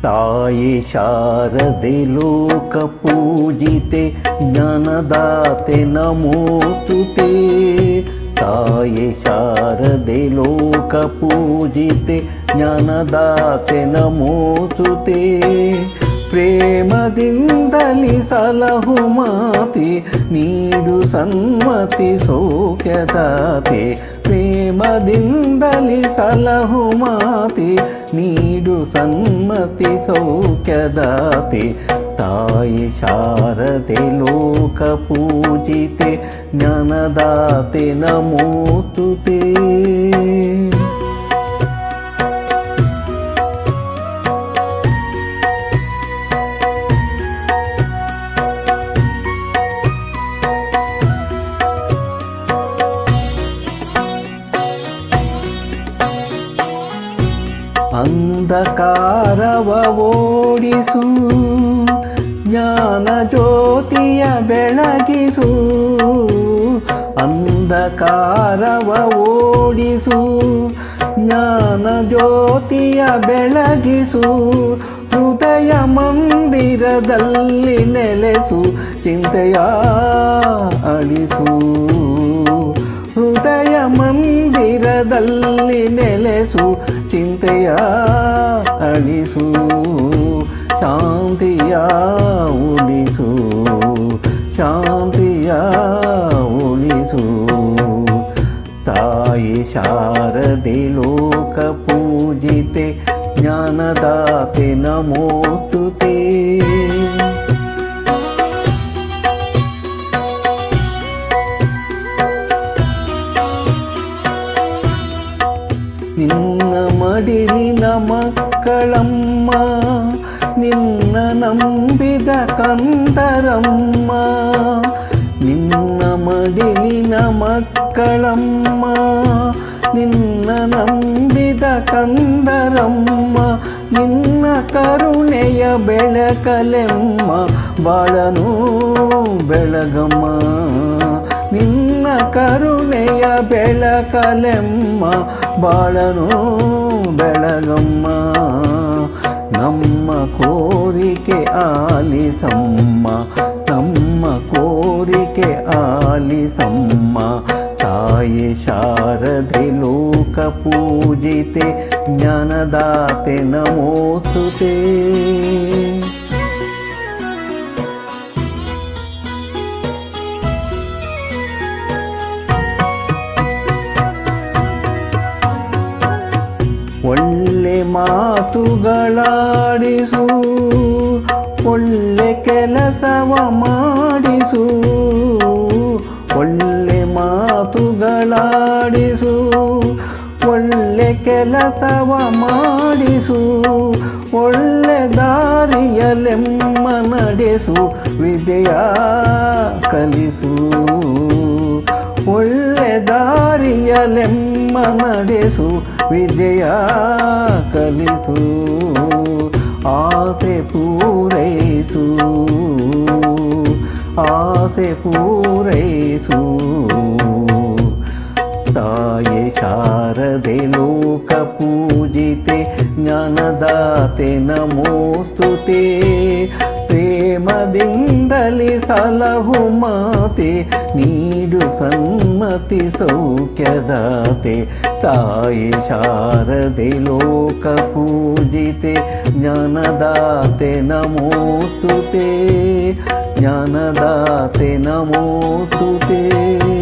ತಾಯಿ ಶಾರದೆ ಲೋಕ ಪೂಜಿತೆ ಜ್ಞಾನದಾತೆ ನಮೋಸ್ತುತೆ. ತಾಯಿ ಶಾರದೆ ಲೋಕ ಪೂಜಿತೆ ಜ್ಞಾನದಾತೆ ನಮೋಸ್ತುತೆ. ಪ್ರೇಮದಿಂದಲಿ ಸಲಹು ಮಾತೆ ನೀಡು ಸನ್ಮತಿ ಸೌಖ್ಯದಾತೆ. ಪ್ರೇಮದಿಂದಲಿ ಸಲಹು ಮಾತೆ ನೀಡು ಸನ್ಮತಿ ಸೌಖ್ಯದಾತೆ. ತಾಯಿ ಶಾರದೆ ಲೋಕ ಪೂಜಿತೆ ಜ್ಞಾನದಾತೆ ನಮೋಸ್ತುತೆ. ಅಂಧಕಾರವ ಓಡಿಸು ಜ್ಞಾನ ಜ್ಯೋತಿಯ ಬೆಳಗಿಸು. ಅಂಧಕಾರವ ಓಡಿಸು ಜ್ಞಾನ ಜ್ಯೋತಿಯ ಬೆಳಗಿಸು. ಹೃದಯ ಮಂದಿರದಲ್ಲಿ ನೆಲೆಸು ಚಿಂತೆಯ ಅಳಿಸು. ಹೃದಯ ಮಂದಿರದಲ್ಲಿ ನೆಲೆಸು ಚಿಂತೆಯ ಅಳಿಸು. ಶಾಂತಿಯ ಉಳಿಸು ಶಾಂತಿಯ ಉಳಿಸು. ತಾಯಿ ಶಾರದೆ ಲೋಕ ಪೂಜಿತೆ ಜ್ಞಾನದಾತೆ ನಮೋಸ್ತುತೆ. ನಿನ್ನ ಮಡಿಲಿನ ಮಕ್ಕಳಮ್ಮ ನಿನ್ನ ನಂಬಿದ ಕಂದರಮ್ಮ. ನಿನ್ನ ಮಡಿಲಿನ ಮಕ್ಕಳಮ್ಮ ನಿನ್ನ ನಂಬಿದ ಕಂದರಮ್ಮ. ನಿನ್ನ ಕರುಣೆಯ ಬೆಳಕಲೆಮ್ಮ ಬಾಳನು ಬೆಳಗಮ್ಮ. ನಿನ್ನ ಕರುಣೆಯ ಬೆಳಕಲೆಮ್ಮ ಬಾಳನು ಬೆಳಗಮ್ಮ. ನಮ್ಮ ಕೋರಿಕೆ ಆಲಿಸಮ್ಮ ನಮ್ಮ ಕೋರಿಕೆ ಆಲಿಸಮ್ಮ. ತಾಯಿ ಶಾರದೆ ಲೋಕ ಪೂಜಿತೆ ಜ್ಞಾನದಾತೆ ನಮೋಸ್ತುತೆ. ಒಳ್ಳೆ ಮಾತುಗಳಾಡಿಸು ಒಳ್ಳೆ ಕೆಲಸವ ಮಾಡಿಸು. ಒಳ್ಳೆ ಮಾತುಗಳಾಡಿಸು ಒಳ್ಳೆ ಕೆಲಸವ ಮಾಡಿಸು. ಒಳ್ಳೆ ದಾರಿಯಲೆಮ್ಮ ನಡೆಸು ವಿದ್ಯೆಯ ಕಲಿಸು. ಒಳ್ಳೆ ದಾರಿಯಲೆಮ್ಮ ನಡೆಸು ವಿದ್ಯೆಯ ಕಲಿಸು. ಆಸೆ ಪೂರೈಸು ಆಸೆ ಪೂರೈಸು. ತಾಯಿ ಶಾರದೆ ಲೋಕ ಪೂಜಿತೆ ಜ್ಞಾನದಾತೆ ನಮೋಸ್ತುತೆ. ಪ್ರೇಮದಿಂದಲಿ ಸಲಹು ಮಾತೆ ನೀಡು ಸನ್ಮತಿ ಸೌಖ್ಯದಾತೆ. ತಾಯಿ ಶಾರದೆ ಲೋಕ ಪೂಜಿತೆ ಜ್ಞಾನದಾತೆ ನಮೋಸ್ತುತೆ ಜ್ಞಾನದಾತೆ ನಮೋಸ್ತುತೆ.